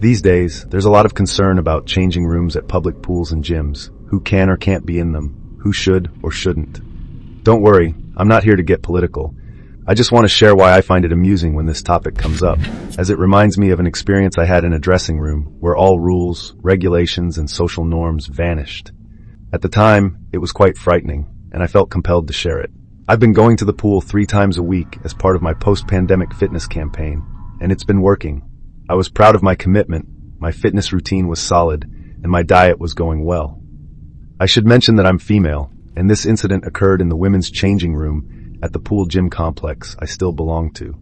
These days, there's a lot of concern about changing rooms at public pools and gyms, who can or can't be in them, who should or shouldn't. Don't worry, I'm not here to get political. I just want to share why I find it amusing when this topic comes up, as it reminds me of an experience I had in a dressing room where all rules, regulations, and social norms vanished. At the time, it was quite frightening, and I felt compelled to share it. I've been going to the pool 3 times a week as part of my post-pandemic fitness campaign, and it's been working. I was proud of my commitment, my fitness routine was solid, and my diet was going well. I should mention that I'm female, and this incident occurred in the women's changing room at the pool gym complex I still belong to.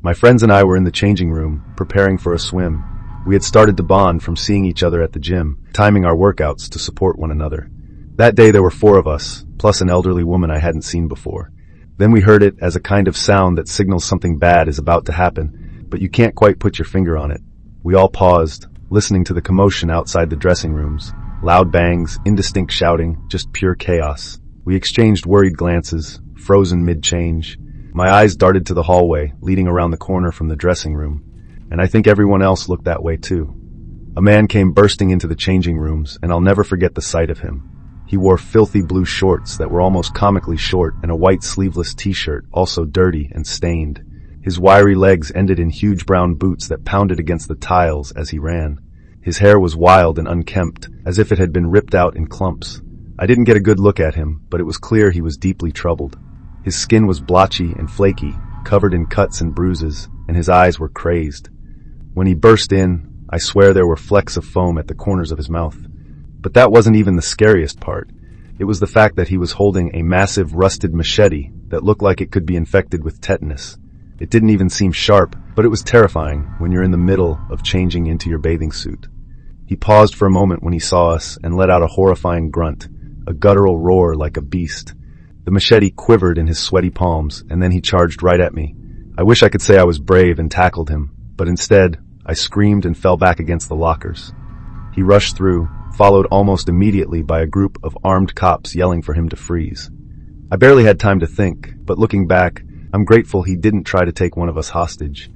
My friends and I were in the changing room, preparing for a swim. We had started to bond from seeing each other at the gym, timing our workouts to support one another. That day there were 4 of us, plus an elderly woman I hadn't seen before. Then we heard it as a kind of sound that signals something bad is about to happen, but you can't quite put your finger on it. We all paused, listening to the commotion outside the dressing rooms. Loud bangs, indistinct shouting, just pure chaos. We exchanged worried glances, frozen mid-change. My eyes darted to the hallway, leading around the corner from the dressing room, and I think everyone else looked that way too. A man came bursting into the changing rooms, and I'll never forget the sight of him. He wore filthy blue shorts that were almost comically short and a white sleeveless t-shirt, also dirty and stained. His wiry legs ended in huge brown boots that pounded against the tiles as he ran. His hair was wild and unkempt, as if it had been ripped out in clumps. I didn't get a good look at him, but it was clear he was deeply troubled. His skin was blotchy and flaky, covered in cuts and bruises, and his eyes were crazed. When he burst in, I swear there were flecks of foam at the corners of his mouth. But that wasn't even the scariest part. It was the fact that he was holding a massive rusted machete that looked like it could be infected with tetanus. It didn't even seem sharp, but it was terrifying when you're in the middle of changing into your bathing suit. He paused for a moment when he saw us and let out a horrifying grunt, a guttural roar like a beast. The machete quivered in his sweaty palms, and then he charged right at me. I wish I could say I was brave and tackled him, but instead, I screamed and fell back against the lockers. He rushed through, followed almost immediately by a group of armed cops yelling for him to freeze. I barely had time to think, but looking back, I'm grateful he didn't try to take one of us hostage.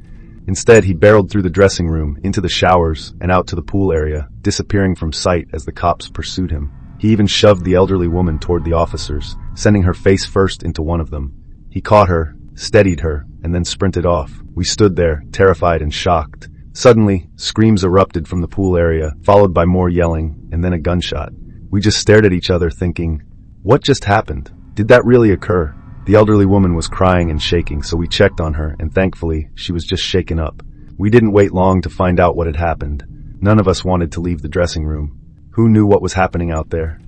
Instead, he barreled through the dressing room, into the showers, and out to the pool area, disappearing from sight as the cops pursued him. He even shoved the elderly woman toward the officers, sending her face first into one of them. He caught her, steadied her, and then sprinted off. We stood there, terrified and shocked. Suddenly, screams erupted from the pool area, followed by more yelling, and then a gunshot. We just stared at each other thinking, what just happened? Did that really occur? The elderly woman was crying and shaking, so we checked on her, and thankfully, she was just shaken up. We didn't wait long to find out what had happened. None of us wanted to leave the dressing room. Who knew what was happening out there?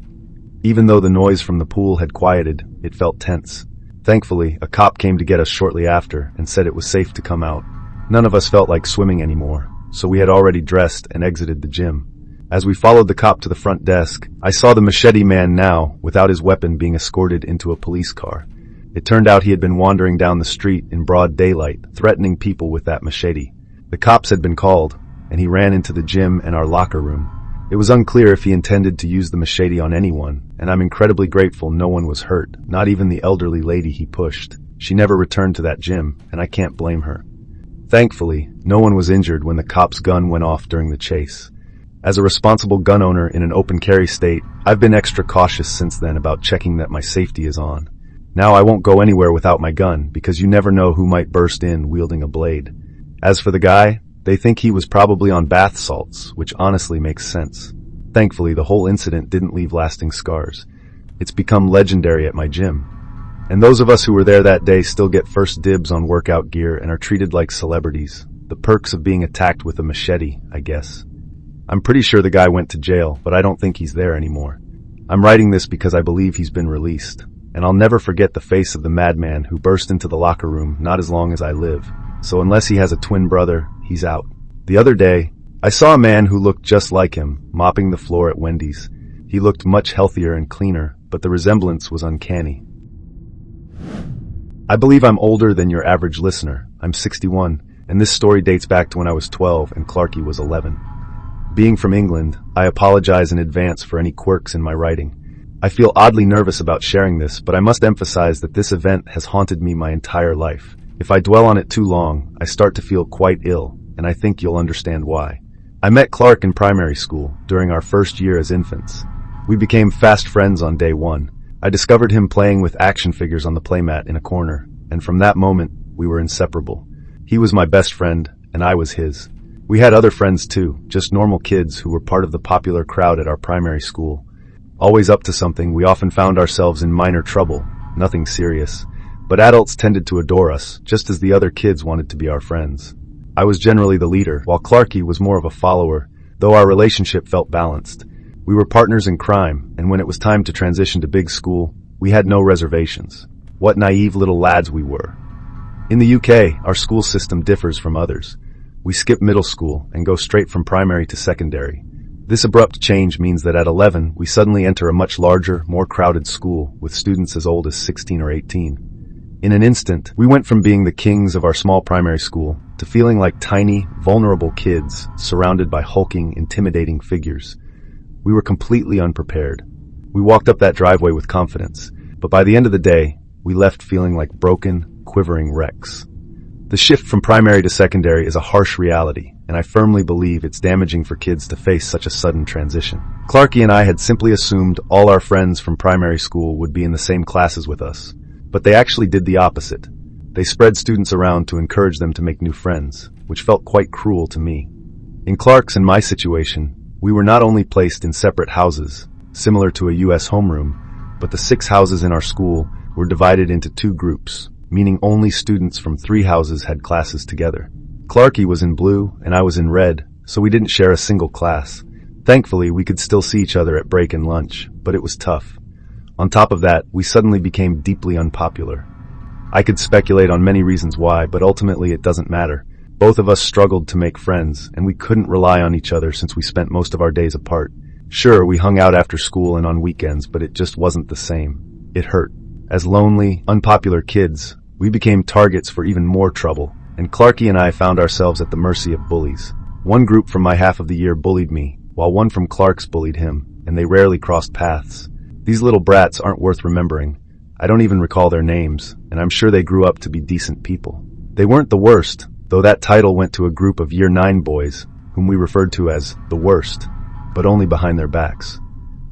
Even though the noise from the pool had quieted, it felt tense. Thankfully, a cop came to get us shortly after and said it was safe to come out. None of us felt like swimming anymore, so we had already dressed and exited the gym. As we followed the cop to the front desk, I saw the machete man now, without his weapon, being escorted into a police car. It turned out he had been wandering down the street in broad daylight, threatening people with that machete. The cops had been called, and he ran into the gym and our locker room. It was unclear if he intended to use the machete on anyone, and I'm incredibly grateful no one was hurt, not even the elderly lady he pushed. She never returned to that gym, and I can't blame her. Thankfully, no one was injured when the cop's gun went off during the chase. As a responsible gun owner in an open carry state, I've been extra cautious since then about checking that my safety is on. Now I won't go anywhere without my gun, because you never know who might burst in wielding a blade. As for the guy, they think he was probably on bath salts, which honestly makes sense. Thankfully, the whole incident didn't leave lasting scars. It's become legendary at my gym. And those of us who were there that day still get first dibs on workout gear and are treated like celebrities. The perks of being attacked with a machete, I guess. I'm pretty sure the guy went to jail, but I don't think he's there anymore. I'm writing this because I believe he's been released. And I'll never forget the face of the madman who burst into the locker room not as long as I live. So unless he has a twin brother, he's out. The other day, I saw a man who looked just like him, mopping the floor at Wendy's. He looked much healthier and cleaner, but the resemblance was uncanny. I believe I'm older than your average listener. I'm 61, and this story dates back to when I was 12 and Clarky was 11. Being from England, I apologize in advance for any quirks in my writing. I feel oddly nervous about sharing this, but I must emphasize that this event has haunted me my entire life. If I dwell on it too long, I start to feel quite ill, and I think you'll understand why. I met Clark in primary school during our first year as infants. We became fast friends on day one. I discovered him playing with action figures on the playmat in a corner, and from that moment, we were inseparable. He was my best friend, and I was his. We had other friends too, just normal kids who were part of the popular crowd at our primary school. Always up to something, we often found ourselves in minor trouble, nothing serious. But adults tended to adore us, just as the other kids wanted to be our friends. I was generally the leader, while Clarky was more of a follower, though our relationship felt balanced. We were partners in crime, and when it was time to transition to big school, we had no reservations. What naive little lads we were. In the UK, our school system differs from others. We skip middle school and go straight from primary to secondary. This abrupt change means that at 11, we suddenly enter a much larger, more crowded school with students as old as 16 or 18. In an instant, we went from being the kings of our small primary school to feeling like tiny, vulnerable kids surrounded by hulking, intimidating figures. We were completely unprepared. We walked up that driveway with confidence, but by the end of the day, we left feeling like broken, quivering wrecks. The shift from primary to secondary is a harsh reality, and I firmly believe it's damaging for kids to face such a sudden transition. Clarky and I had simply assumed all our friends from primary school would be in the same classes with us, but they actually did the opposite. They spread students around to encourage them to make new friends, which felt quite cruel to me. In Clark's and my situation, we were not only placed in separate houses, similar to a US homeroom, but the 6 houses in our school were divided into 2 groups, meaning only students from 3 houses had classes together. Clarky was in blue and I was in red, so we didn't share a single class. Thankfully, we could still see each other at break and lunch, but it was tough. On top of that, we suddenly became deeply unpopular. I could speculate on many reasons why, but ultimately it doesn't matter. Both of us struggled to make friends, and we couldn't rely on each other since we spent most of our days apart. Sure, we hung out after school and on weekends, but it just wasn't the same. It hurt. As lonely, unpopular kids, we became targets for even more trouble, and Clarky and I found ourselves at the mercy of bullies. One group from my half of the year bullied me, while one from Clark's bullied him, and they rarely crossed paths. These little brats aren't worth remembering. I don't even recall their names, and I'm sure they grew up to be decent people. They weren't the worst, though that title went to a group of Year 9 boys, whom we referred to as the worst, but only behind their backs.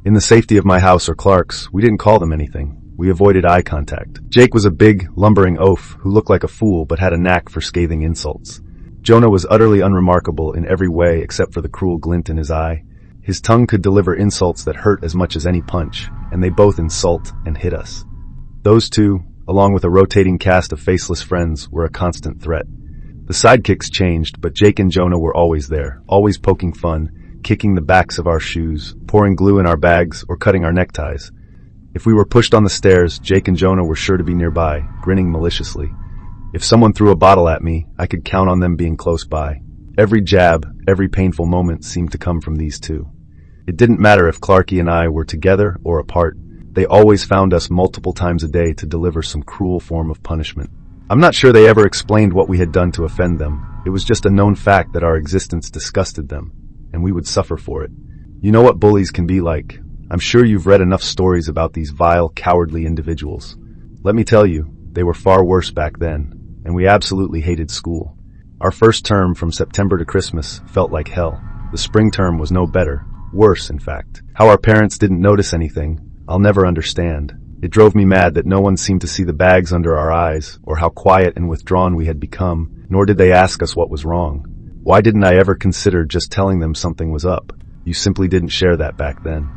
In the safety of my house or Clark's, we didn't call them anything. We avoided eye contact. Jake was a big, lumbering oaf who looked like a fool but had a knack for scathing insults. Jonah was utterly unremarkable in every way except for the cruel glint in his eye. His tongue could deliver insults that hurt as much as any punch, and they both insult and hit us. Those two, along with a rotating cast of faceless friends, were a constant threat. The sidekicks changed, but Jake and Jonah were always there, always poking fun, kicking the backs of our shoes, pouring glue in our bags, or cutting our neckties. If we were pushed on the stairs, Jake and Jonah were sure to be nearby, grinning maliciously. If someone threw a bottle at me, I could count on them being close by. Every jab, every painful moment seemed to come from these two. It didn't matter if Clarky and I were together or apart. They always found us multiple times a day to deliver some cruel form of punishment. I'm not sure they ever explained what we had done to offend them. It was just a known fact that our existence disgusted them, and we would suffer for it. You know what bullies can be like. I'm sure you've read enough stories about these vile, cowardly individuals. Let me tell you, they were far worse back then, and we absolutely hated school. Our first term from September to Christmas felt like hell. The spring term was no better. Worse, in fact. How our parents didn't notice anything, I'll never understand. It drove me mad that no one seemed to see the bags under our eyes, or how quiet and withdrawn we had become, nor did they ask us what was wrong. Why didn't I ever consider just telling them something was up? You simply didn't share that back then.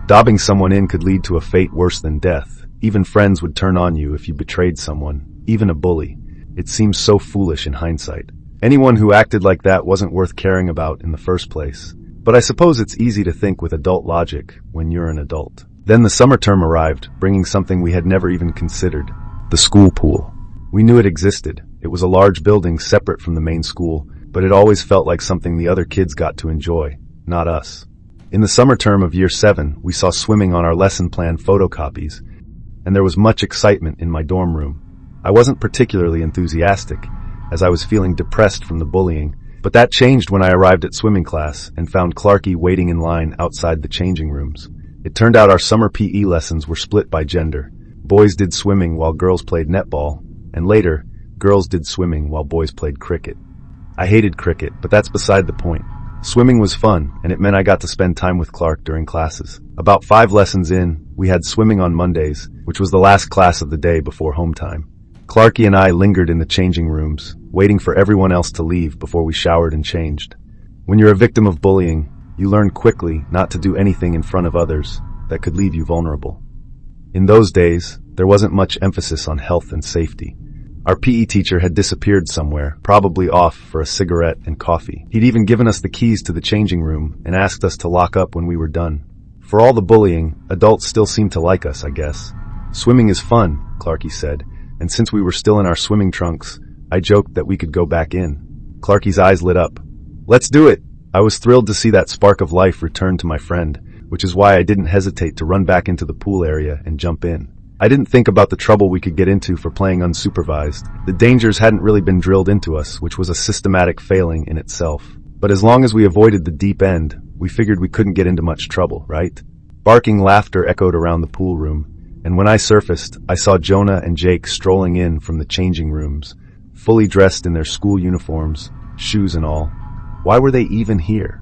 Dobbing someone in could lead to a fate worse than death. Even friends would turn on you if you betrayed someone, even a bully. It seems so foolish in hindsight. Anyone who acted like that wasn't worth caring about in the first place. But I suppose it's easy to think with adult logic when you're an adult. Then the summer term arrived, bringing something we had never even considered. The school pool. We knew it existed. It was a large building separate from the main school, but it always felt like something the other kids got to enjoy, not us. In the summer term of Year 7, we saw swimming on our lesson plan photocopies, and there was much excitement in my dorm room. I wasn't particularly enthusiastic, as I was feeling depressed from the bullying, but that changed when I arrived at swimming class and found Clarky waiting in line outside the changing rooms. It turned out our summer PE lessons were split by gender. Boys did swimming while girls played netball, and later, girls did swimming while boys played cricket. I hated cricket, but that's beside the point. Swimming was fun, and it meant I got to spend time with Clark during classes. About 5 lessons in, we had swimming on Mondays, which was the last class of the day before home time. Clarky and I lingered in the changing rooms, waiting for everyone else to leave before we showered and changed. When you're a victim of bullying, you learn quickly not to do anything in front of others that could leave you vulnerable. In those days, there wasn't much emphasis on health and safety. Our PE teacher had disappeared somewhere, probably off for a cigarette and coffee. He'd even given us the keys to the changing room and asked us to lock up when we were done. For all the bullying, adults still seemed to like us, I guess. Swimming is fun, Clarky said, and since we were still in our swimming trunks, I joked that we could go back in. Clarky's eyes lit up. Let's do it! I was thrilled to see that spark of life return to my friend, which is why I didn't hesitate to run back into the pool area and jump in. I didn't think about the trouble we could get into for playing unsupervised. The dangers hadn't really been drilled into us, which was a systematic failing in itself. But as long as we avoided the deep end, we figured we couldn't get into much trouble, right? Barking laughter echoed around the pool room, and when I surfaced, I saw Jonah and Jake strolling in from the changing rooms, fully dressed in their school uniforms, shoes and all. Why were they even here?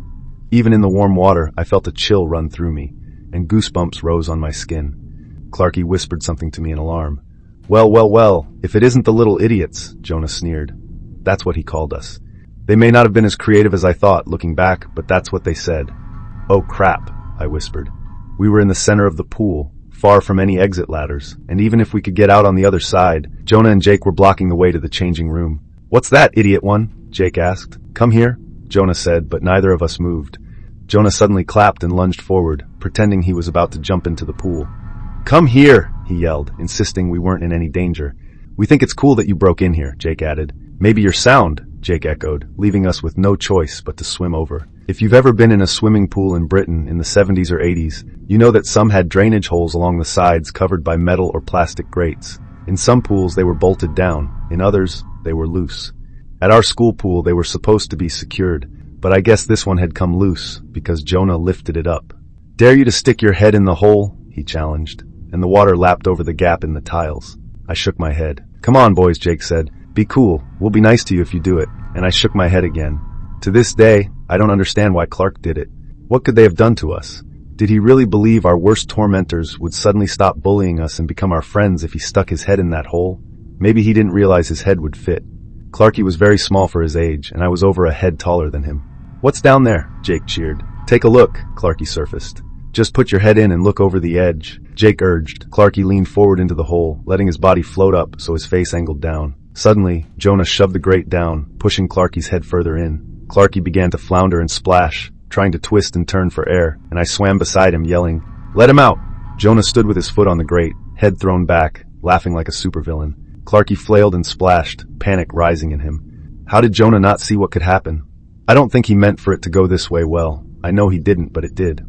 Even in the warm water, I felt a chill run through me, and goosebumps rose on my skin. Clarky whispered something to me in alarm. Well, if it isn't the little idiots, Jonah sneered. That's what he called us. They may not have been as creative as I thought, looking back, but that's what they said. Oh crap, I whispered. We were in the center of the pool, far from any exit ladders, and even if we could get out on the other side, Jonah and Jake were blocking the way to the changing room. What's that, idiot one? Jake asked. Come here, Jonah said, but neither of us moved. Jonah suddenly clapped and lunged forward, pretending he was about to jump into the pool. Come here, he yelled, insisting we weren't in any danger. We think it's cool that you broke in here, Jake added. Maybe you're sound, Jake echoed, leaving us with no choice but to swim over. If you've ever been in a swimming pool in Britain in the 70s or 80s, you know that some had drainage holes along the sides covered by metal or plastic grates. In some pools they were bolted down, in others they were loose. At our school pool they were supposed to be secured, but I guess this one had come loose because Jonah lifted it up. Dare you to stick your head in the hole? He challenged, and the water lapped over the gap in the tiles. I shook my head. Come on, boys, Jake said. Be cool. We'll be nice to you if you do it. And I shook my head again. To this day, I don't understand why Clark did it. What could they have done to us? Did he really believe our worst tormentors would suddenly stop bullying us and become our friends if he stuck his head in that hole? Maybe he didn't realize his head would fit. Clarky was very small for his age, and I was over a head taller than him. What's down there? Jake cheered. Take a look, Clarky surfaced. Just put your head in and look over the edge, Jake urged. Clarky leaned forward into the hole, letting his body float up so his face angled down. Suddenly, Jonah shoved the grate down, pushing Clarky's head further in. Clarky began to flounder and splash, trying to twist and turn for air, and I swam beside him, yelling, "Let him out!" Jonah stood with his foot on the grate, head thrown back, laughing like a supervillain. Clarky flailed and splashed, panic rising in him. How did Jonah not see what could happen? I don't think he meant for it to go this way well. I know he didn't, but it did.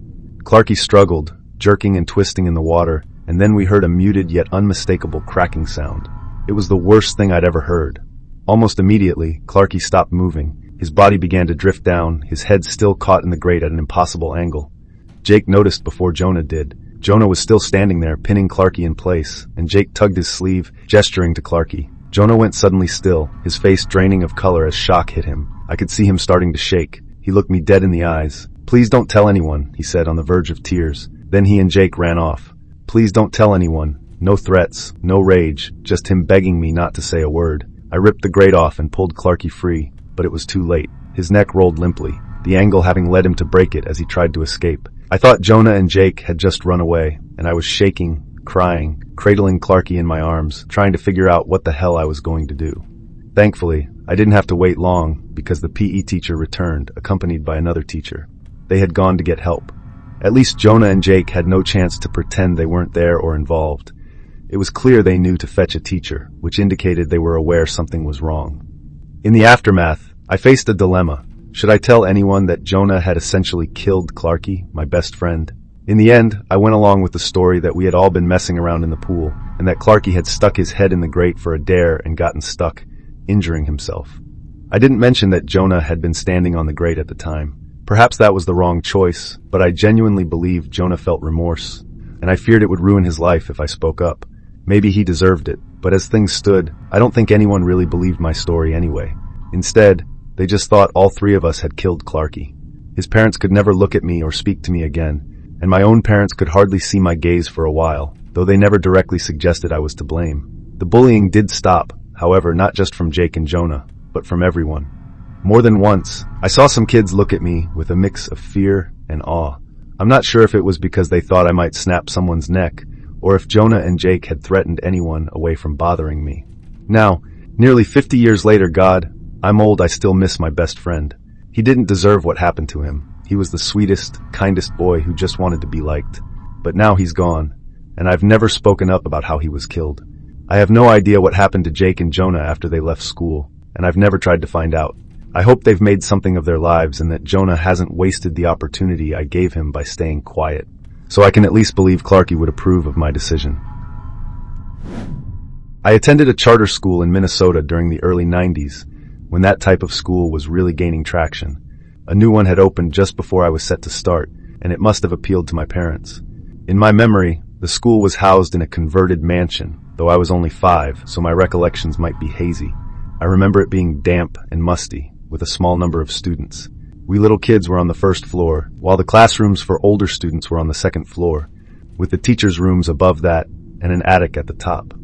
Clarky struggled, jerking and twisting in the water, and then we heard a muted yet unmistakable cracking sound. It was the worst thing I'd ever heard. Almost immediately, Clarky stopped moving. His body began to drift down, his head still caught in the grate at an impossible angle. Jake noticed before Jonah did. Jonah was still standing there, pinning Clarky in place, and Jake tugged his sleeve, gesturing to Clarky. Jonah went suddenly still, his face draining of color as shock hit him. I could see him starting to shake. He looked me dead in the eyes. "Please don't tell anyone," he said on the verge of tears. Then he and Jake ran off. Please don't tell anyone. No threats, no rage, just him begging me not to say a word. I ripped the grate off and pulled Clarky free, but it was too late. His neck rolled limply, the angle having led him to break it as he tried to escape. I thought Jonah and Jake had just run away, and I was shaking, crying, cradling Clarky in my arms, trying to figure out what the hell I was going to do. Thankfully, I didn't have to wait long because the PE teacher returned, accompanied by another teacher. They had gone to get help. At least Jonah and Jake had no chance to pretend they weren't there or involved. It was clear they knew to fetch a teacher, which indicated they were aware something was wrong. In the aftermath, I faced a dilemma. Should I tell anyone that Jonah had essentially killed Clarky, my best friend? In the end, I went along with the story that we had all been messing around in the pool, and that Clarky had stuck his head in the grate for a dare and gotten stuck, injuring himself. I didn't mention that Jonah had been standing on the grate at the time. Perhaps that was the wrong choice, but I genuinely believed Jonah felt remorse, and I feared it would ruin his life if I spoke up. Maybe he deserved it, but as things stood, I don't think anyone really believed my story anyway. Instead, they just thought all three of us had killed Clarky. His parents could never look at me or speak to me again, and my own parents could hardly see my gaze for a while, though they never directly suggested I was to blame. The bullying did stop, however, not just from Jake and Jonah, but from everyone. More than once, I saw some kids look at me with a mix of fear and awe. I'm not sure if it was because they thought I might snap someone's neck, or if Jonah and Jake had threatened anyone away from bothering me. Now, nearly 50 years later, God, I'm old, I still miss my best friend. He didn't deserve what happened to him. He was the sweetest, kindest boy who just wanted to be liked. But now he's gone, and I've never spoken up about how he was killed. I have no idea what happened to Jake and Jonah after they left school, and I've never tried to find out. I hope they've made something of their lives and that Jonah hasn't wasted the opportunity I gave him by staying quiet. So I can at least believe Clarky would approve of my decision. I attended a charter school in Minnesota during the early 90s, when that type of school was really gaining traction. A new one had opened just before I was set to start, and it must have appealed to my parents. In my memory, the school was housed in a converted mansion, though I was only 5, so my recollections might be hazy. I remember it being damp and musty, with a small number of students. We little kids were on the first floor, while the classrooms for older students were on the second floor, with the teachers' rooms above that and an attic at the top.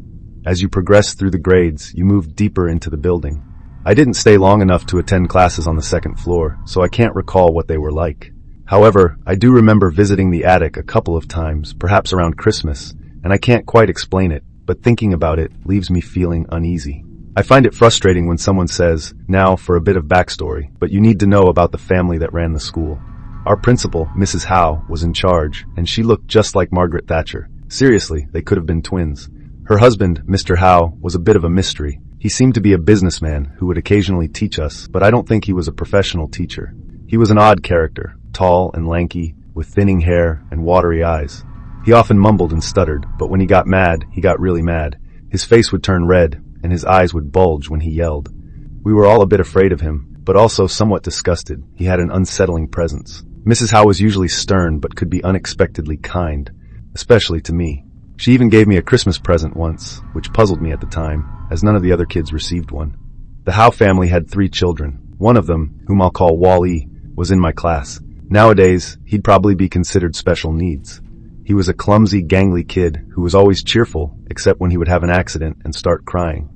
As you progressed through the grades, you moved deeper into the building. I didn't stay long enough to attend classes on the second floor, so I can't recall what they were like. However, I do remember visiting the attic a couple of times, perhaps around Christmas, and I can't quite explain it, but thinking about it leaves me feeling uneasy. I find it frustrating when someone says, now for a bit of backstory, but you need to know about the family that ran the school. Our principal, Mrs. Howe, was in charge, and she looked just like Margaret Thatcher. Seriously, they could have been twins. Her husband, Mr. Howe, was a bit of a mystery. He seemed to be a businessman who would occasionally teach us, but I don't think he was a professional teacher. He was an odd character, tall and lanky, with thinning hair and watery eyes. He often mumbled and stuttered, but when he got mad, he got really mad. His face would turn red, and his eyes would bulge when he yelled. We were all a bit afraid of him, but also somewhat disgusted. He had an unsettling presence. Mrs. Howe was usually stern, but could be unexpectedly kind, especially to me. She even gave me a Christmas present once, which puzzled me at the time, as none of the other kids received one. The Howe family had 3 children. One of them, whom I'll call Wall-E, was in my class. Nowadays, he'd probably be considered special needs. He was a clumsy, gangly kid who was always cheerful, except when he would have an accident and start crying.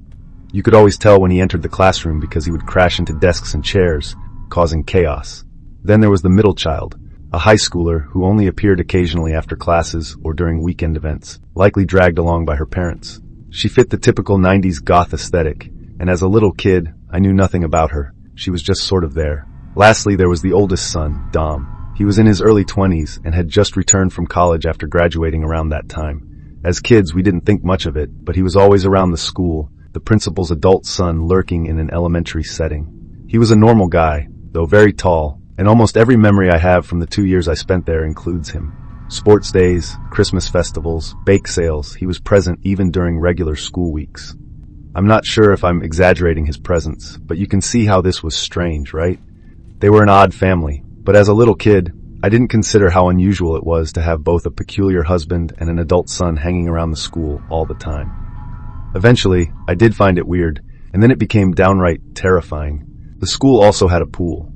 You could always tell when he entered the classroom because he would crash into desks and chairs, causing chaos. Then there was the middle child, a high schooler who only appeared occasionally after classes or during weekend events, likely dragged along by her parents. She fit the typical 90s goth aesthetic, and as a little kid, I knew nothing about her. She was just sort of there. Lastly, there was the oldest son, Dom. He was in his early 20s and had just returned from college after graduating around that time. As kids, we didn't think much of it, but he was always around the school, the principal's adult son lurking in an elementary setting. He was a normal guy, though very tall, and almost every memory I have from the 2 years I spent there includes him. Sports days, Christmas festivals, bake sales, he was present even during regular school weeks. I'm not sure if I'm exaggerating his presence, but you can see how this was strange, right? They were an odd family, but as a little kid, I didn't consider how unusual it was to have both a peculiar husband and an adult son hanging around the school all the time. Eventually, I did find it weird, and then it became downright terrifying. The school also had a pool.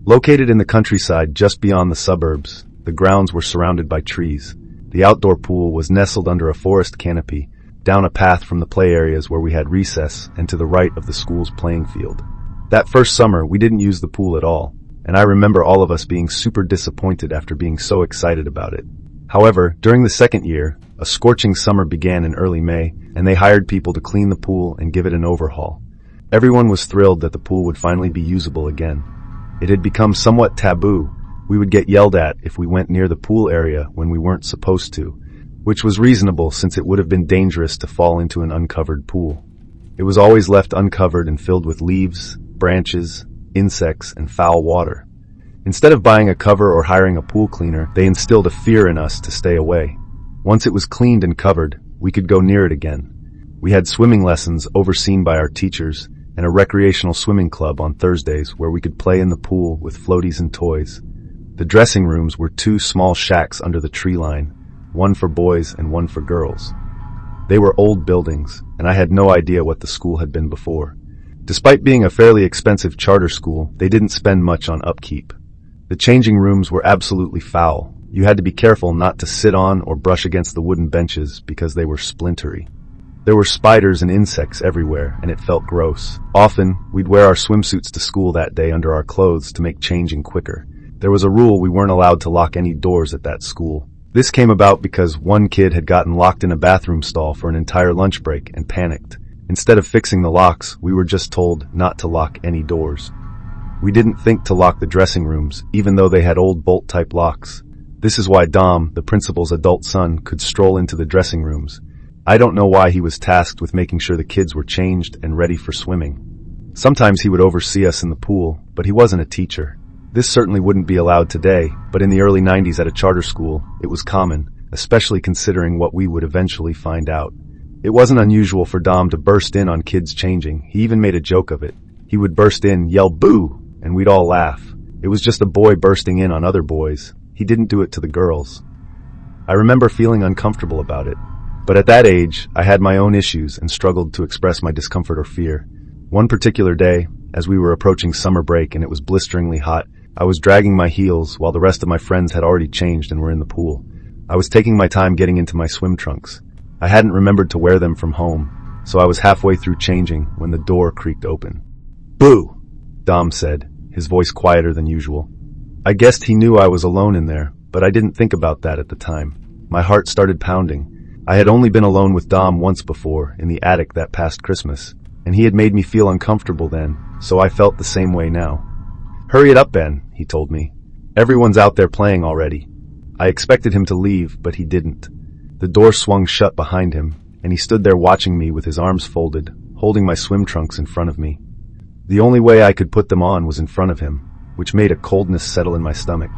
Located in the countryside just beyond the suburbs, the grounds were surrounded by trees. The outdoor pool was nestled under a forest canopy, down a path from the play areas where we had recess and to the right of the school's playing field. That first summer, we didn't use the pool at all, and I remember all of us being super disappointed after being so excited about it. However, during the second year, a scorching summer began in early May, and they hired people to clean the pool and give it an overhaul. Everyone was thrilled that the pool would finally be usable again. It had become somewhat taboo. We would get yelled at if we went near the pool area when we weren't supposed to, which was reasonable since it would have been dangerous to fall into an uncovered pool. It was always left uncovered and filled with leaves, branches, insects, and foul water. Instead of buying a cover or hiring a pool cleaner, they instilled a fear in us to stay away. Once it was cleaned and covered, we could go near it again. We had swimming lessons overseen by our teachers and a recreational swimming club on Thursdays where we could play in the pool with floaties and toys. The dressing rooms were 2 small shacks under the tree line, one for boys and one for girls. They were old buildings, and I had no idea what the school had been before. Despite being a fairly expensive charter school, they didn't spend much on upkeep. The changing rooms were absolutely foul. You had to be careful not to sit on or brush against the wooden benches because they were splintery. There were spiders and insects everywhere, and it felt gross. Often, we'd wear our swimsuits to school that day under our clothes to make changing quicker. There was a rule we weren't allowed to lock any doors at that school. This came about because one kid had gotten locked in a bathroom stall for an entire lunch break and panicked. Instead of fixing the locks, we were just told not to lock any doors. We didn't think to lock the dressing rooms, even though they had old bolt-type locks. This is why Dom, the principal's adult son, could stroll into the dressing rooms. I don't know why he was tasked with making sure the kids were changed and ready for swimming. Sometimes he would oversee us in the pool, but he wasn't a teacher. This certainly wouldn't be allowed today, but in the early 90s at a charter school, it was common, especially considering what we would eventually find out. It wasn't unusual for Dom to burst in on kids changing. He even made a joke of it. He would burst in, yell "boo!" and we'd all laugh. It was just a boy bursting in on other boys. He didn't do it to the girls. I remember feeling uncomfortable about it. But at that age, I had my own issues and struggled to express my discomfort or fear. One particular day, as we were approaching summer break and it was blisteringly hot, I was dragging my heels while the rest of my friends had already changed and were in the pool. I was taking my time getting into my swim trunks. I hadn't remembered to wear them from home, so I was halfway through changing when the door creaked open. "Boo!" Dom said, his voice quieter than usual. I guessed he knew I was alone in there, but I didn't think about that at the time. My heart started pounding. I had only been alone with Dom once before, in the attic that past Christmas, and he had made me feel uncomfortable then, so I felt the same way now. "Hurry it up, Ben," he told me. "Everyone's out there playing already." I expected him to leave, but he didn't. The door swung shut behind him, and he stood there watching me with his arms folded, holding my swim trunks in front of me. The only way I could put them on was in front of him, which made a coldness settle in my stomach.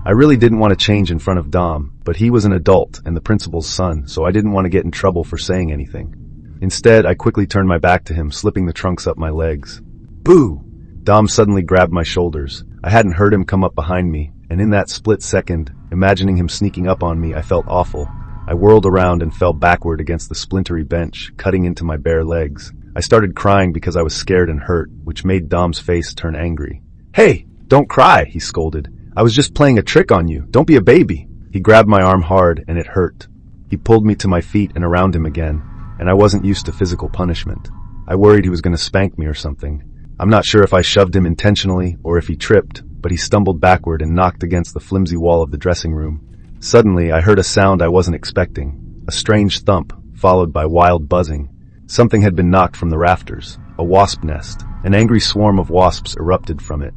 I really didn't want to change in front of Dom, but he was an adult and the principal's son, so I didn't want to get in trouble for saying anything. Instead, I quickly turned my back to him, slipping the trunks up my legs. "Boo!" Dom suddenly grabbed my shoulders. I hadn't heard him come up behind me, and in that split second, imagining him sneaking up on me, I felt awful. I whirled around and fell backward against the splintery bench, cutting into my bare legs. I started crying because I was scared and hurt, which made Dom's face turn angry. "Hey, don't cry," he scolded. "I was just playing a trick on you. Don't be a baby." He grabbed my arm hard, and it hurt. He pulled me to my feet and around him again, and I wasn't used to physical punishment. I worried he was going to spank me or something. I'm not sure if I shoved him intentionally or if he tripped, but he stumbled backward and knocked against the flimsy wall of the dressing room. Suddenly, I heard a sound I wasn't expecting, a strange thump, followed by wild buzzing. Something had been knocked from the rafters, a wasp nest. An angry swarm of wasps erupted from it.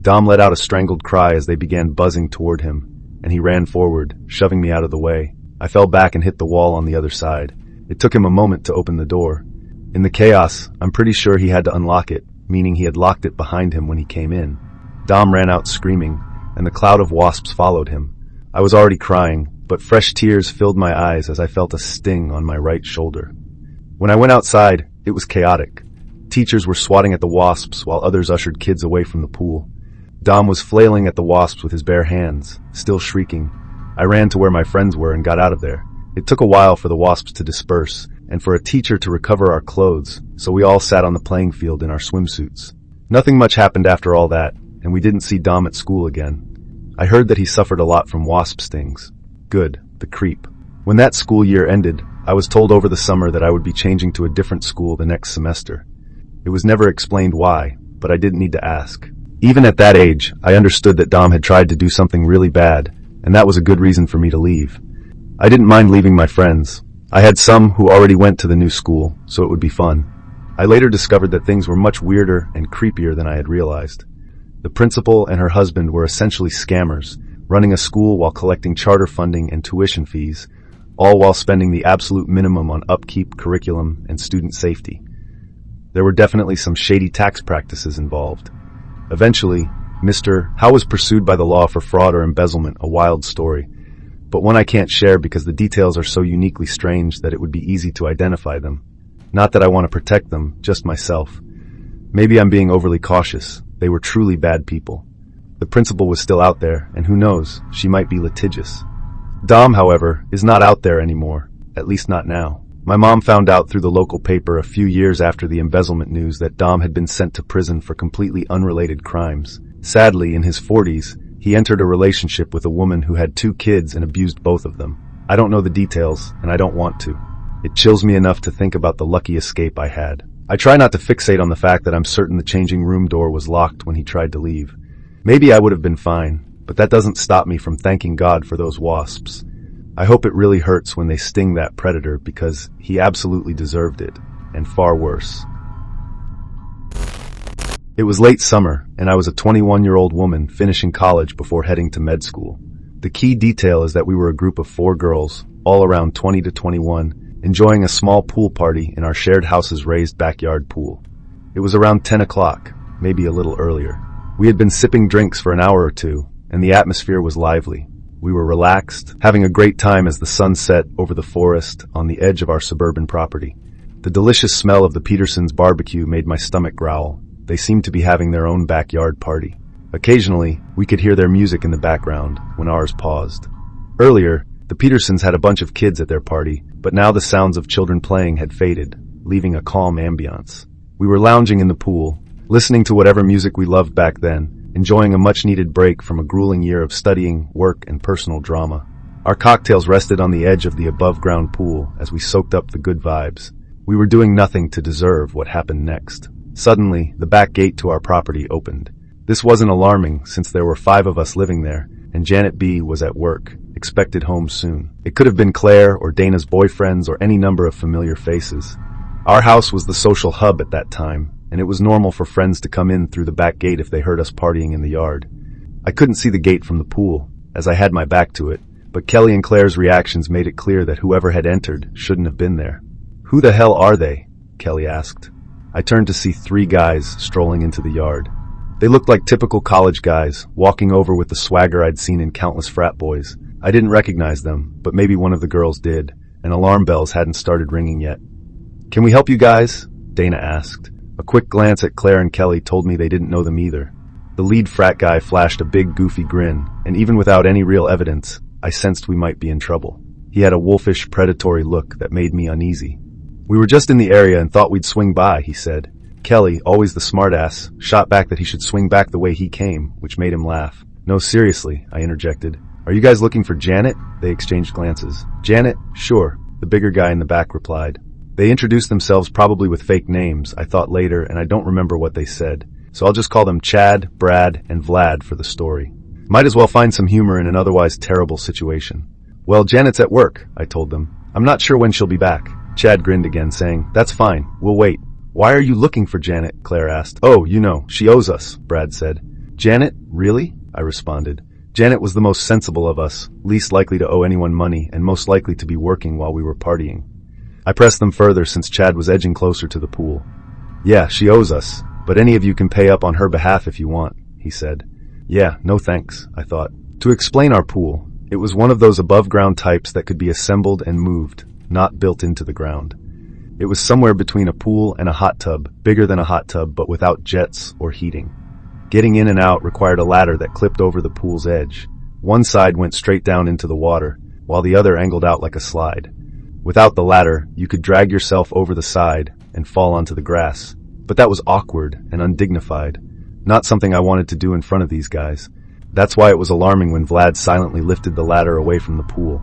Dom let out a strangled cry as they began buzzing toward him, and he ran forward, shoving me out of the way. I fell back and hit the wall on the other side. It took him a moment to open the door. In the chaos, I'm pretty sure he had to unlock it, meaning he had locked it behind him when he came in. Dom ran out screaming, and the cloud of wasps followed him. I was already crying, but fresh tears filled my eyes as I felt a sting on my right shoulder. When I went outside, it was chaotic. Teachers were swatting at the wasps while others ushered kids away from the pool. Dom was flailing at the wasps with his bare hands, still shrieking. I ran to where my friends were and got out of there. It took a while for the wasps to disperse, and for a teacher to recover our clothes, so we all sat on the playing field in our swimsuits. Nothing much happened after all that, and we didn't see Dom at school again. I heard that he suffered a lot from wasp stings. Good, the creep. When that school year ended, I was told over the summer that I would be changing to a different school the next semester. It was never explained why, but I didn't need to ask. Even at that age, I understood that Dom had tried to do something really bad, and that was a good reason for me to leave. I didn't mind leaving my friends. I had some who already went to the new school, so it would be fun. I later discovered that things were much weirder and creepier than I had realized. The principal and her husband were essentially scammers, running a school while collecting charter funding and tuition fees, all while spending the absolute minimum on upkeep, curriculum, and student safety. There were definitely some shady tax practices involved. Eventually, Mr. Howe was pursued by the law for fraud or embezzlement, a wild story, but one I can't share because the details are so uniquely strange that it would be easy to identify them. Not that I want to protect them, just myself. Maybe I'm being overly cautious. They were truly bad people. The principal was still out there, and who knows, she might be litigious. Dom, however, is not out there anymore, at least not now. My mom found out through the local paper a few years after the embezzlement news that Dom had been sent to prison for completely unrelated crimes. Sadly, in his 40s, He entered a relationship with a woman who had 2 kids and abused both of them. I don't know the details, and I don't want to. It chills me enough to think about the lucky escape I had. I try not to fixate on the fact that I'm certain the changing room door was locked when he tried to leave. Maybe I would have been fine, but that doesn't stop me from thanking God for those wasps. I hope it really hurts when they sting that predator because he absolutely deserved it, and far worse. It was late summer, and I was a 21-year-old woman finishing college before heading to med school. The key detail is that we were a group of 4 girls, all around 20 to 21, enjoying a small pool party in our shared house's raised backyard pool. It was around 10 o'clock, maybe a little earlier. We had been sipping drinks for an hour or two, and the atmosphere was lively. We were relaxed, having a great time as the sun set over the forest on the edge of our suburban property. The delicious smell of the Petersons' barbecue made my stomach growl. They seemed to be having their own backyard party. Occasionally, we could hear their music in the background when ours paused. Earlier, the Petersons had a bunch of kids at their party, but now the sounds of children playing had faded, leaving a calm ambiance. We were lounging in the pool, listening to whatever music we loved back then, enjoying a much-needed break from a grueling year of studying, work, and personal drama. Our cocktails rested on the edge of the above-ground pool as we soaked up the good vibes. We were doing nothing to deserve what happened next. Suddenly, the back gate to our property opened. This wasn't alarming since there were 5 of us living there, and Janet B. was at work, expected home soon. It could have been Claire or Dana's boyfriends or any number of familiar faces. Our house was the social hub at that time, and it was normal for friends to come in through the back gate if they heard us partying in the yard. I couldn't see the gate from the pool, as I had my back to it, but Kelly and Claire's reactions made it clear that whoever had entered shouldn't have been there. "Who the hell are they?" Kelly asked. I turned to see 3 guys strolling into the yard. They looked like typical college guys, walking over with the swagger I'd seen in countless frat boys. I didn't recognize them, but maybe one of the girls did, and alarm bells hadn't started ringing yet. "Can we help you guys?" Dana asked. A quick glance at Claire and Kelly told me they didn't know them either. The lead frat guy flashed a big goofy grin, and even without any real evidence, I sensed we might be in trouble. He had a wolfish, predatory look that made me uneasy. "We were just in the area and thought we'd swing by," he said. Kelly, always the smartass, shot back that he should swing back the way he came, which made him laugh. "No, seriously," I interjected. "Are you guys looking for Janet?" They exchanged glances. "Janet? Sure," the bigger guy in the back replied. They introduced themselves probably with fake names, I thought later, and I don't remember what they said. So I'll just call them Chad, Brad, and Vlad for the story. Might as well find some humor in an otherwise terrible situation. "Well, Janet's at work," I told them. "I'm not sure when she'll be back." Chad grinned again, saying, "That's fine, we'll wait." "Why are you looking for Janet?" Claire asked. "Oh, you know, she owes us," Brad said. "Janet? Really?" I responded. Janet was the most sensible of us, least likely to owe anyone money, and most likely to be working while we were partying. I pressed them further since Chad was edging closer to the pool. "Yeah, she owes us, but any of you can pay up on her behalf if you want," he said. "Yeah, no thanks," I thought. To explain our pool, it was one of those above-ground types that could be assembled and moved, not built into the ground. It was somewhere between a pool and a hot tub, bigger than a hot tub but without jets or heating. Getting in and out required a ladder that clipped over the pool's edge. One side went straight down into the water, while the other angled out like a slide. Without the ladder, you could drag yourself over the side and fall onto the grass. But that was awkward and undignified. Not something I wanted to do in front of these guys. That's why it was alarming when Vlad silently lifted the ladder away from the pool.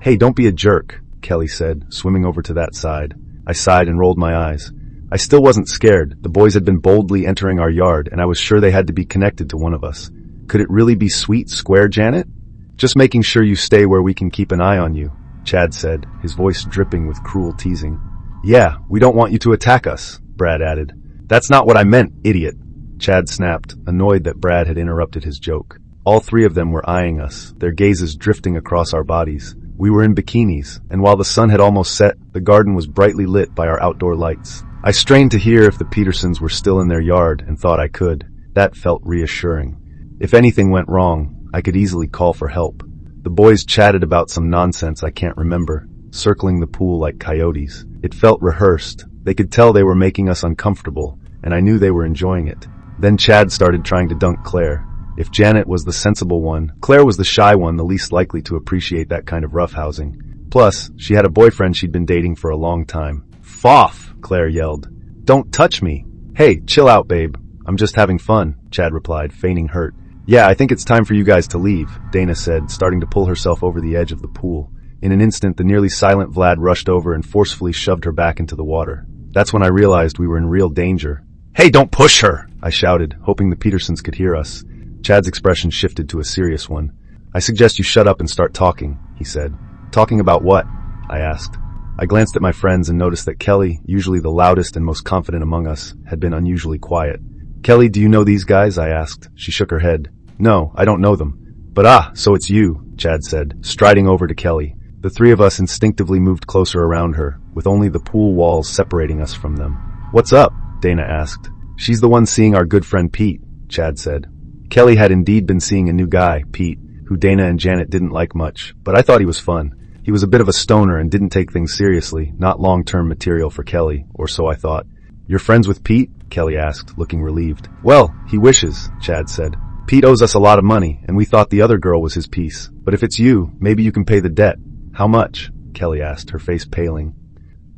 "Hey, don't be a jerk," Kelly said, swimming over to that side. I sighed and rolled my eyes. I still wasn't scared. The boys had been boldly entering our yard, and I was sure they had to be connected to one of us. Could it really be sweet, square Janet? "Just making sure you stay where we can keep an eye on you," Chad said, his voice dripping with cruel teasing. "Yeah, we don't want you to attack us," Brad added. "That's not what I meant, idiot," Chad snapped, annoyed that Brad had interrupted his joke. All 3 of them were eyeing us, their gazes drifting across our bodies. We were in bikinis, and while the sun had almost set, the garden was brightly lit by our outdoor lights. I strained to hear if the Petersons were still in their yard and thought I could. That felt reassuring. If anything went wrong, I could easily call for help. The boys chatted about some nonsense I can't remember, circling the pool like coyotes. It felt rehearsed. They could tell they were making us uncomfortable, and I knew they were enjoying it. Then Chad started trying to dunk Claire. If Janet was the sensible one, Claire was the shy one, the least likely to appreciate that kind of roughhousing. Plus, she had a boyfriend she'd been dating for a long time. "Foff!" Claire yelled. "Don't touch me!" "Hey, chill out, babe. I'm just having fun," Chad replied, feigning hurt. Yeah, I think it's time for you guys to leave, Dana said, starting to pull herself over the edge of the pool. In an instant, the nearly silent Vlad rushed over and forcefully shoved her back into the water. That's when I realized we were in real danger. Hey, don't push her! I shouted, hoping the Petersons could hear us. Chad's expression shifted to a serious one. I suggest you shut up and start talking, he said. Talking about what? I asked. I glanced at my friends and noticed that Kelly, usually the loudest and most confident among us, had been unusually quiet. Kelly, do you know these guys? I asked. She shook her head. No, I don't know them. But so it's you, Chad said, striding over to Kelly. The three of us instinctively moved closer around her, with only the pool walls separating us from them. What's up? Dana asked. She's the one seeing our good friend Pete, Chad said. Kelly had indeed been seeing a new guy, Pete, who Dana and Janet didn't like much, but I thought he was fun. He was a bit of a stoner and didn't take things seriously, not long-term material for Kelly, or so I thought. You're friends with Pete? Kelly asked, looking relieved. Well, he wishes, Chad said. Pete owes us a lot of money, and we thought the other girl was his piece. But if it's you, maybe you can pay the debt. How much? Kelly asked, her face paling.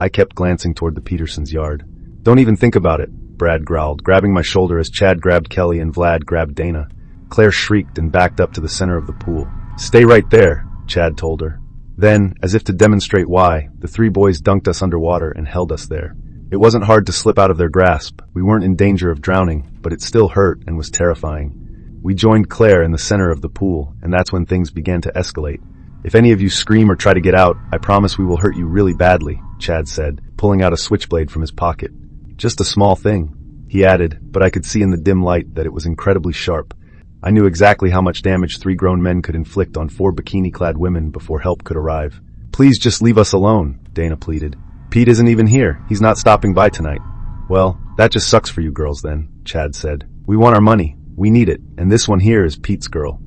I kept glancing toward the Petersons' yard. Don't even think about it, Brad growled, grabbing my shoulder as Chad grabbed Kelly and Vlad grabbed Dana. Claire shrieked and backed up to the center of the pool. Stay right there, Chad told her. Then, as if to demonstrate why, the three boys dunked us underwater and held us there. It wasn't hard to slip out of their grasp. We weren't in danger of drowning, but it still hurt and was terrifying. We joined Claire in the center of the pool, and that's when things began to escalate. If any of you scream or try to get out, I promise we will hurt you really badly, Chad said, pulling out a switchblade from his pocket. Just a small thing, he added, but I could see in the dim light that it was incredibly sharp. I knew exactly how much damage 3 grown men could inflict on 4 bikini-clad women before help could arrive. Please just leave us alone, Dana pleaded. Pete isn't even here. He's not stopping by tonight. Well, that just sucks for you girls then, Chad said. We want our money. We need it, and this one here is Pete's girl.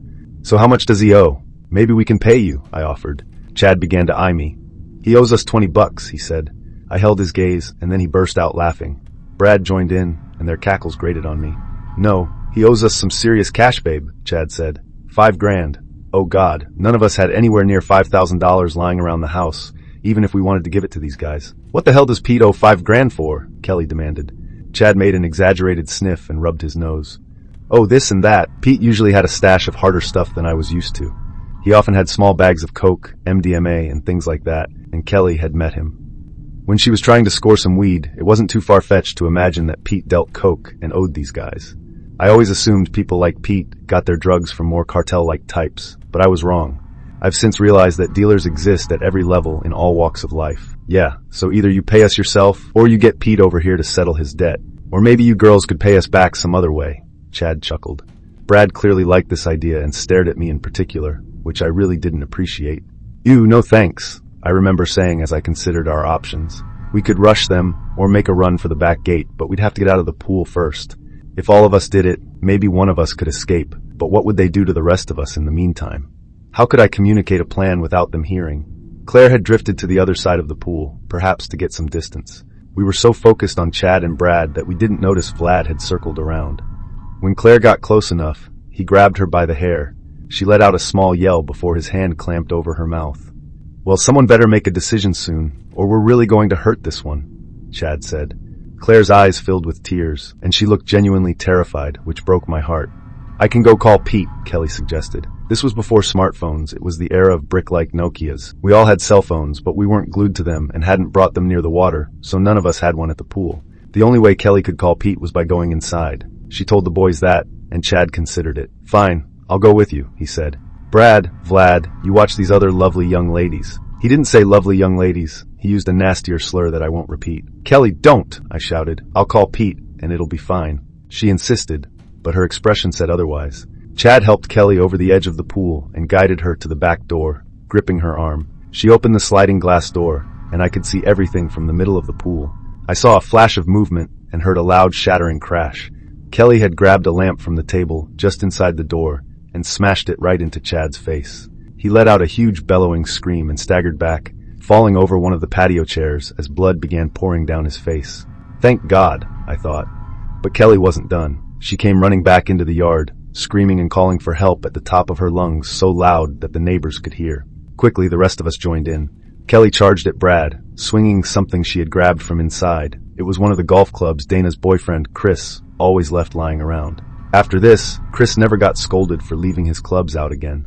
So how much does he owe? Maybe we can pay you, I offered. Chad began to eye me. He owes us $20, he said. I held his gaze, and then he burst out laughing. Brad joined in, and their cackles grated on me. No, he owes us some serious cash, babe, Chad said. $5 grand. Oh God, none of us had anywhere near $5,000 lying around the house, even if we wanted to give it to these guys. What the hell does Pete owe $5 grand for? Kelly demanded. Chad made an exaggerated sniff and rubbed his nose. Oh, this and that. Pete usually had a stash of harder stuff than I was used to. He often had small bags of coke, MDMA, and things like that, and Kelly had met him. When she was trying to score some weed, it wasn't too far-fetched to imagine that Pete dealt coke and owed these guys. I always assumed people like Pete got their drugs from more cartel-like types, but I was wrong. I've since realized that dealers exist at every level in all walks of life. Yeah, so either you pay us yourself, or you get Pete over here to settle his debt. Or maybe you girls could pay us back some other way, Chad chuckled. Brad clearly liked this idea and stared at me in particular, which I really didn't appreciate. Ew, no thanks, I remember saying as I considered our options. We could rush them, or make a run for the back gate, but we'd have to get out of the pool first. If all of us did it, maybe one of us could escape, but what would they do to the rest of us in the meantime? How could I communicate a plan without them hearing? Claire had drifted to the other side of the pool, perhaps to get some distance. We were so focused on Chad and Brad that we didn't notice Vlad had circled around. When Claire got close enough, he grabbed her by the hair. She let out a small yell before his hand clamped over her mouth. Well, someone better make a decision soon, or we're really going to hurt this one, Chad said. Claire's eyes filled with tears, and she looked genuinely terrified, which broke my heart. I can go call Pete, Kelly suggested. This was before smartphones. It was the era of brick-like Nokias. We all had cell phones, but we weren't glued to them and hadn't brought them near the water, so none of us had one at the pool. The only way Kelly could call Pete was by going inside. She told the boys that, and Chad considered it. Fine, I'll go with you, he said. Brad, Vlad, you watch these other lovely young ladies. He didn't say lovely young ladies. He used a nastier slur that I won't repeat. Kelly, don't, I shouted. I'll call Pete, and it'll be fine. She insisted, but her expression said otherwise. Chad helped Kelly over the edge of the pool and guided her to the back door, gripping her arm. She opened the sliding glass door, and I could see everything from the middle of the pool. I saw a flash of movement and heard a loud shattering crash. Kelly had grabbed a lamp from the table just inside the door and smashed it right into Chad's face. He let out a huge bellowing scream and staggered back, falling over one of the patio chairs as blood began pouring down his face. Thank God, I thought. But Kelly wasn't done. She came running back into the yard, screaming and calling for help at the top of her lungs so loud that the neighbors could hear. Quickly, the rest of us joined in. Kelly charged at Brad, swinging something she had grabbed from inside. It was one of the golf clubs Dana's boyfriend, Chris, always left lying around. After this, Chris never got scolded for leaving his clubs out again.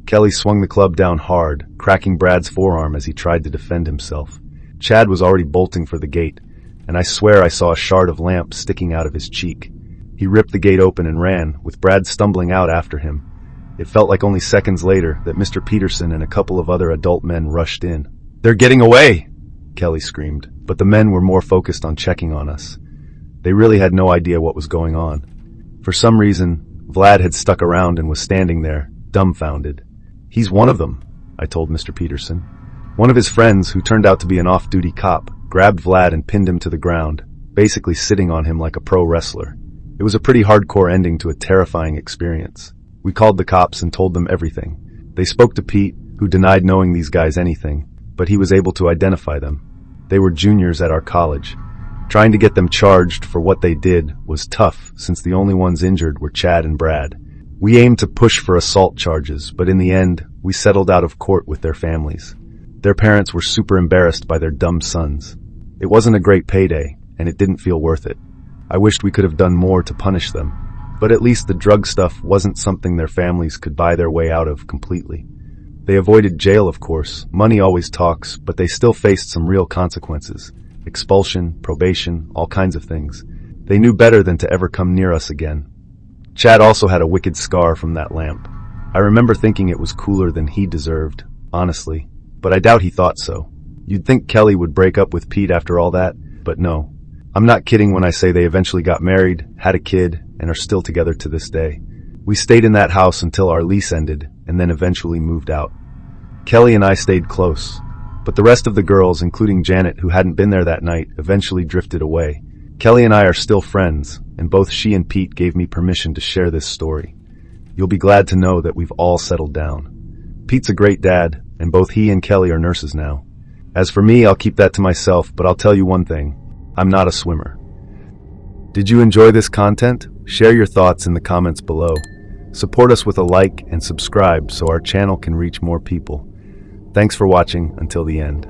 Kelly swung the club down hard, cracking Brad's forearm as he tried to defend himself. Chad was already bolting for the gate, and I swear I saw a shard of lamp sticking out of his cheek. He ripped the gate open and ran, with Brad stumbling out after him. It felt like only seconds later that Mr. Peterson and a couple of other adult men rushed in. "They're getting away!" Kelly screamed, but the men were more focused on checking on us. They really had no idea what was going on. For some reason, Vlad had stuck around and was standing there, dumbfounded. "He's one of them," I told Mr. Peterson. One of his friends, who turned out to be an off-duty cop, grabbed Vlad and pinned him to the ground, basically sitting on him like a pro wrestler. It was a pretty hardcore ending to a terrifying experience. We called the cops and told them everything. They spoke to Pete, who denied knowing these guys anything, but he was able to identify them. They were juniors at our college. Trying to get them charged for what they did was tough, since the only ones injured were Chad and Brad. We aimed to push for assault charges, but in the end, we settled out of court with their families. Their parents were super embarrassed by their dumb sons. It wasn't a great payday, and it didn't feel worth it. I wished we could have done more to punish them, but at least the drug stuff wasn't something their families could buy their way out of completely. They avoided jail, of course. Money always talks, but they still faced some real consequences. Expulsion, probation, all kinds of things. They knew better than to ever come near us again. Chad also had a wicked scar from that lamp. I remember thinking it was cooler than he deserved, honestly, but I doubt he thought so. You'd think Kelly would break up with Pete after all that, but no. I'm not kidding when I say they eventually got married, had a kid, and are still together to this day. We stayed in that house until our lease ended, and then eventually moved out. Kelly and I stayed close, but the rest of the girls, including Janet, who hadn't been there that night, eventually drifted away. Kelly and I are still friends, and both she and Pete gave me permission to share this story. You'll be glad to know that we've all settled down. Pete's a great dad, and both he and Kelly are nurses now. As for me, I'll keep that to myself, but I'll tell you one thing. I'm not a swimmer. Did you enjoy this content? Share your thoughts in the comments below. Support us with a like and subscribe so our channel can reach more people. Thanks for watching until the end.